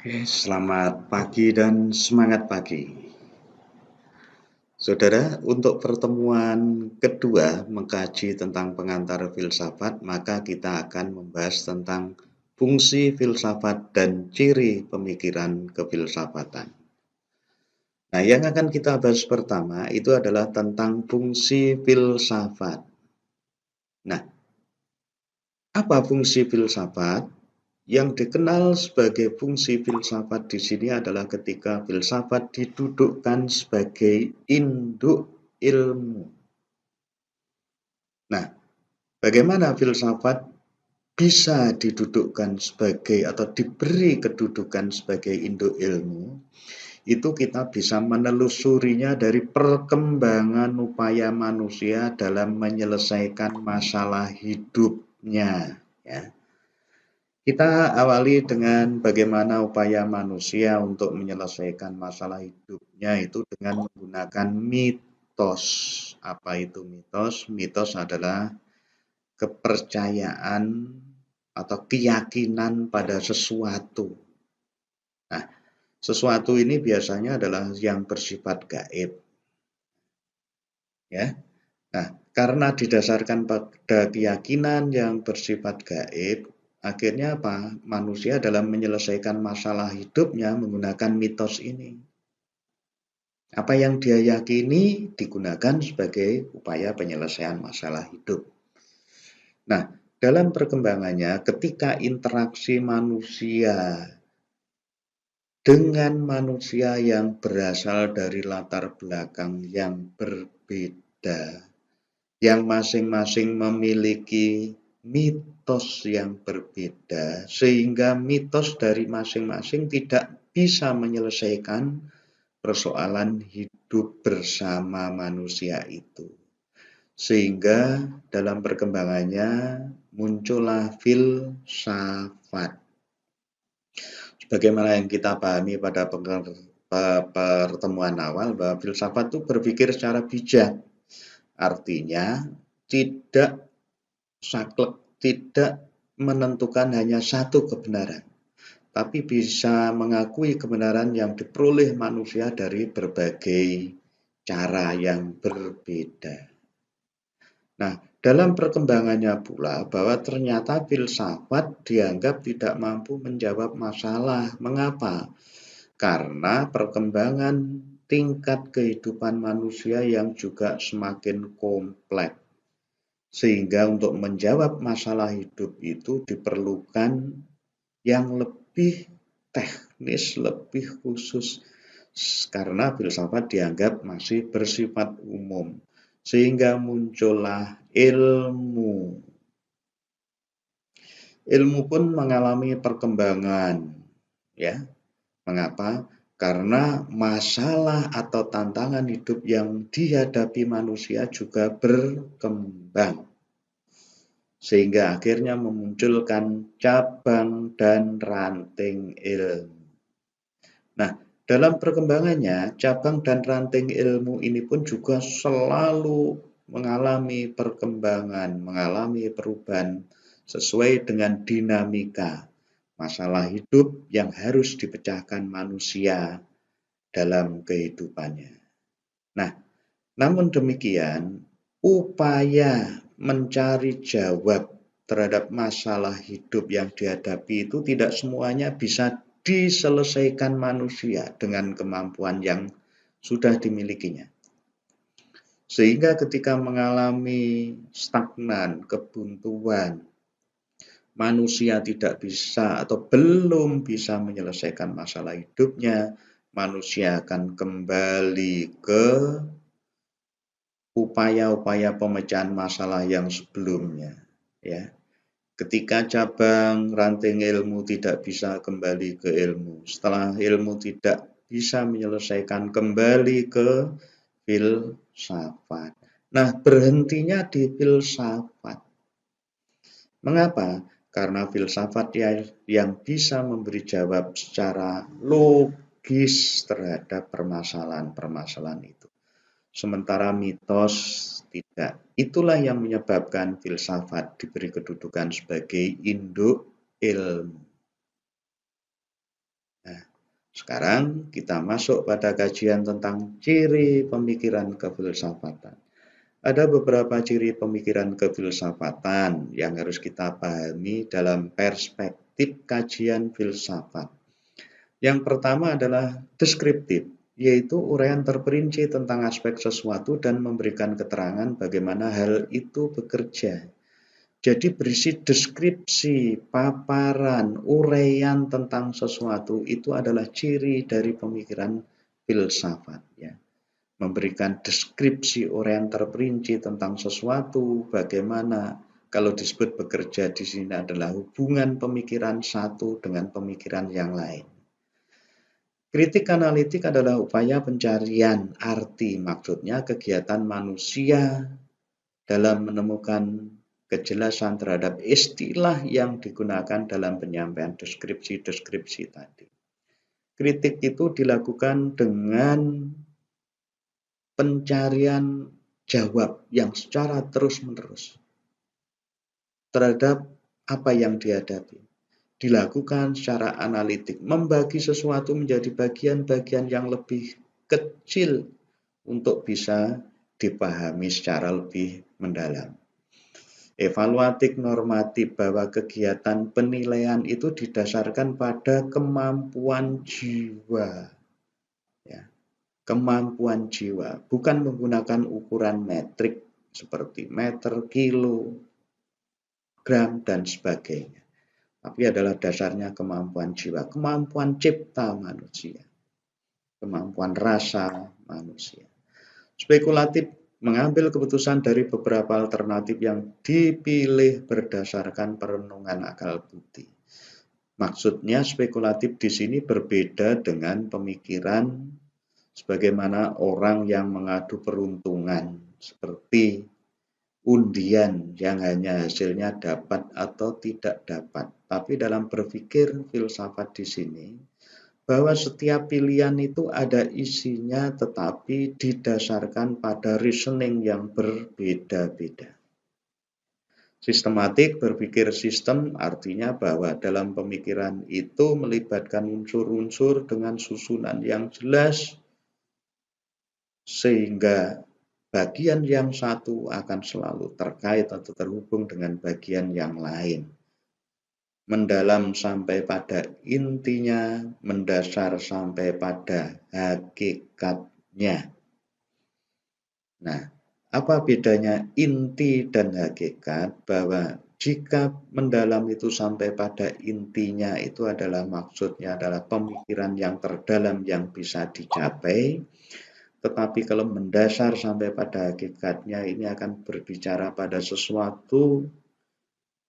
Oke, selamat pagi dan semangat pagi. Saudara, untuk pertemuan kedua mengkaji tentang pengantar filsafat, maka kita akan membahas tentang fungsi filsafat dan ciri pemikiran kefilsafatan. Nah, yang akan kita bahas pertama itu adalah tentang fungsi filsafat. Nah, apa fungsi filsafat? Yang dikenal sebagai fungsi filsafat di sini adalah ketika filsafat didudukkan sebagai induk ilmu. Nah, bagaimana filsafat bisa didudukkan sebagai atau diberi kedudukan sebagai induk ilmu? Itu kita bisa menelusurinya dari perkembangan upaya manusia dalam menyelesaikan masalah hidupnya, ya. Kita awali dengan bagaimana upaya manusia untuk menyelesaikan masalah hidupnya itu dengan menggunakan mitos. Apa itu mitos? Mitos adalah kepercayaan atau keyakinan pada sesuatu. Nah, sesuatu ini biasanya adalah yang bersifat gaib, ya. Nah, karena didasarkan pada keyakinan yang bersifat gaib, akhirnya apa? Manusia dalam menyelesaikan masalah hidupnya menggunakan mitos ini. Apa yang dia yakini digunakan sebagai upaya penyelesaian masalah hidup. Nah, dalam perkembangannya ketika interaksi manusia dengan manusia yang berasal dari latar belakang yang berbeda, yang masing-masing memiliki mitos yang berbeda, sehingga mitos dari masing-masing tidak bisa menyelesaikan persoalan hidup bersama manusia itu. Sehingga dalam perkembangannya muncullah filsafat. Sebagaimana yang kita pahami pada pertemuan awal bahwa filsafat itu berpikir secara bijak. Artinya tidak saklek, tidak menentukan hanya satu kebenaran, tapi bisa mengakui kebenaran yang diperoleh manusia dari berbagai cara yang berbeda. Nah, dalam perkembangannya pula bahwa ternyata filsafat dianggap tidak mampu menjawab masalah. Mengapa? Karena perkembangan tingkat kehidupan manusia yang juga semakin kompleks. Sehingga untuk menjawab masalah hidup itu diperlukan yang lebih teknis, lebih khusus. Karena filsafat dianggap masih bersifat umum. Sehingga muncullah ilmu. Ilmu pun mengalami perkembangan, ya. Mengapa? Karena masalah atau tantangan hidup yang dihadapi manusia juga berkembang. Sehingga akhirnya memunculkan cabang dan ranting ilmu. Nah, dalam perkembangannya, cabang dan ranting ilmu ini pun juga selalu mengalami perkembangan, mengalami perubahan sesuai dengan dinamika masalah hidup yang harus dipecahkan manusia dalam kehidupannya. Nah, namun demikian, upaya mencari jawab terhadap masalah hidup yang dihadapi itu tidak semuanya bisa diselesaikan manusia dengan kemampuan yang sudah dimilikinya. Sehingga ketika mengalami stagnan, kebuntuan, manusia tidak bisa atau belum bisa menyelesaikan masalah hidupnya, manusia akan kembali ke upaya-upaya pemecahan masalah yang sebelumnya, ya. Ketika cabang ranting ilmu tidak bisa kembali ke ilmu, setelah ilmu tidak bisa menyelesaikan, kembali ke filsafat. Nah, berhentinya di filsafat. Mengapa? Karena filsafat yang bisa memberi jawab secara logis terhadap permasalahan-permasalahan itu. Sementara mitos tidak. Itulah yang menyebabkan filsafat diberi kedudukan sebagai induk ilmu. Nah, Sekarang kita masuk pada kajian tentang ciri pemikiran kefilsafatan. Ada beberapa ciri pemikiran kefilsafatan yang harus kita pahami dalam perspektif kajian filsafat. Yang pertama adalah deskriptif, yaitu uraian terperinci tentang aspek sesuatu dan memberikan keterangan bagaimana hal itu bekerja. Jadi berisi deskripsi, paparan, uraian tentang sesuatu itu adalah ciri dari pemikiran filsafat, ya. Memberikan deskripsi uraian terperinci tentang sesuatu, bagaimana kalau disebut bekerja di sini adalah hubungan pemikiran satu dengan pemikiran yang lain. Kritik analitik adalah upaya pencarian arti, maksudnya kegiatan manusia dalam menemukan kejelasan terhadap istilah yang digunakan dalam penyampaian deskripsi-deskripsi tadi. Kritik itu dilakukan dengan pencarian jawab yang secara terus-menerus terhadap apa yang dihadapi. Dilakukan secara analitik, membagi sesuatu menjadi bagian-bagian yang lebih kecil untuk bisa dipahami secara lebih mendalam. Evaluatif normatif bahwa kegiatan penilaian itu didasarkan pada kemampuan jiwa, ya, kemampuan jiwa, bukan menggunakan ukuran metrik seperti meter, kilo, gram, dan sebagainya, tapi adalah dasarnya kemampuan jiwa, kemampuan cipta manusia, kemampuan rasa manusia. Spekulatif mengambil keputusan dari beberapa alternatif yang dipilih berdasarkan perenungan akal budi. Maksudnya spekulatif di sini berbeda dengan pemikiran sebagaimana orang yang mengadu peruntungan seperti undian yang hanya hasilnya dapat atau tidak dapat. Tapi dalam berpikir filsafat di sini bahwa setiap pilihan itu ada isinya tetapi didasarkan pada reasoning yang berbeda-beda. Sistematik berpikir sistem artinya bahwa dalam pemikiran itu melibatkan unsur-unsur dengan susunan yang jelas sehingga bagian yang satu akan selalu terkait atau terhubung dengan bagian yang lain. Mendalam sampai pada intinya, mendasar sampai pada hakikatnya. Nah, apa bedanya inti dan hakikat? Bahwa jika mendalam itu sampai pada intinya itu adalah maksudnya adalah pemikiran yang terdalam yang bisa dicapai. Tetapi kalau mendasar sampai pada hakikatnya ini akan berbicara pada sesuatu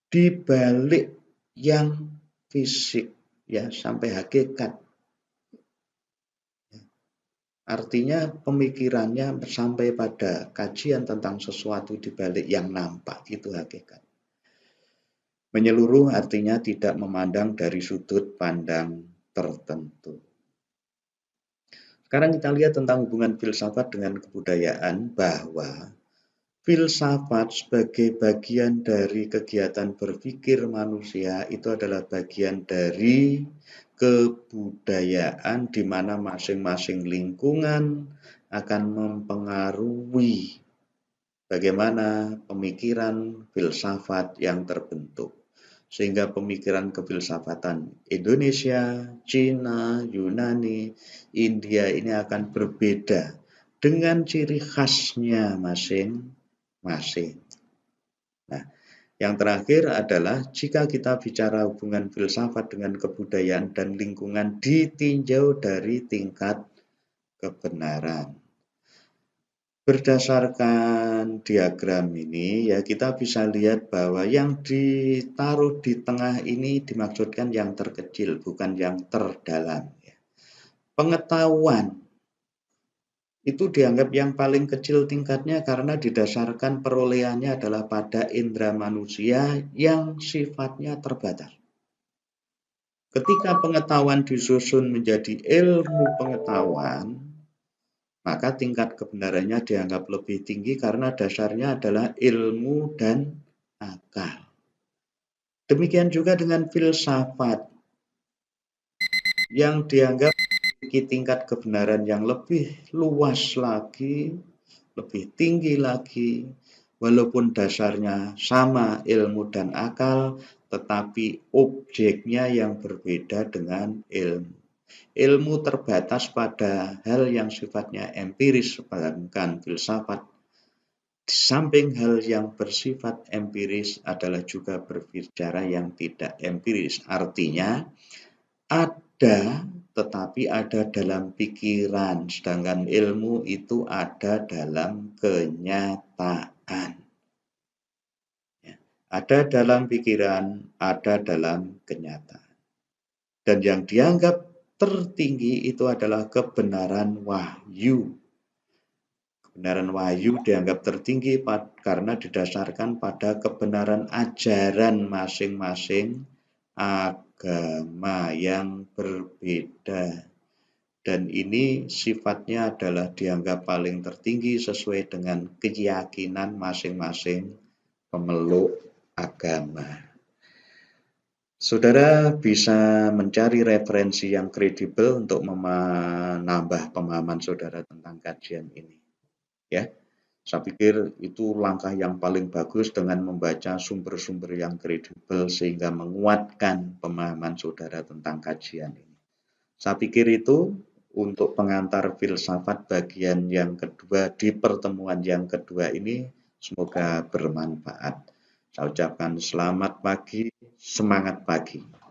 di balik yang fisik, ya, sampai hakikat. Artinya pemikirannya sampai pada kajian tentang sesuatu di balik yang nampak, itu hakikat. Menyeluruh artinya tidak memandang dari sudut pandang tertentu. Sekarang kita lihat tentang hubungan filsafat dengan kebudayaan, bahwa filsafat sebagai bagian dari kegiatan berpikir manusia itu adalah bagian dari kebudayaan di mana masing-masing lingkungan akan mempengaruhi bagaimana pemikiran filsafat yang terbentuk. Sehingga pemikiran kefilsafatan Indonesia, Cina, Yunani, India ini akan berbeda dengan ciri khasnya masing-masing. Nah, yang terakhir adalah jika kita bicara hubungan filsafat dengan kebudayaan dan lingkungan ditinjau dari tingkat kebenaran. Berdasarkan diagram ini, ya, kita bisa lihat bahwa yang ditaruh di tengah ini dimaksudkan yang terkecil, bukan yang terdalam. Pengetahuan itu dianggap yang paling kecil tingkatnya karena didasarkan perolehannya adalah pada indera manusia yang sifatnya terbatas. Ketika pengetahuan disusun menjadi ilmu pengetahuan, maka tingkat kebenarannya dianggap lebih tinggi karena dasarnya adalah ilmu dan akal. Demikian juga dengan filsafat yang dianggap tingkat kebenaran yang lebih luas lagi, lebih tinggi lagi, walaupun dasarnya sama ilmu dan akal, tetapi objeknya yang berbeda dengan ilmu. Ilmu terbatas pada hal yang sifatnya empiris, sedangkan filsafat di samping hal yang bersifat empiris adalah juga berbicara yang tidak empiris. Artinya ada, tetapi ada dalam pikiran, sedangkan ilmu itu ada dalam kenyataan. Ya, ada dalam pikiran, ada dalam kenyataan. Dan yang dianggap tertinggi itu adalah kebenaran wahyu. Kebenaran wahyu dianggap tertinggi karena didasarkan pada kebenaran ajaran masing-masing agama yang berbeda. Dan ini sifatnya adalah dianggap paling tertinggi sesuai dengan keyakinan masing-masing pemeluk agama. Saudara bisa mencari referensi yang kredibel untuk menambah pemahaman saudara tentang kajian ini. Ya, saya pikir itu langkah yang paling bagus dengan membaca sumber-sumber yang kredibel sehingga menguatkan pemahaman saudara tentang kajian ini. Saya pikir itu untuk pengantar filsafat bagian yang kedua di pertemuan yang kedua ini semoga bermanfaat. Saya ucapkan selamat pagi, semangat pagi.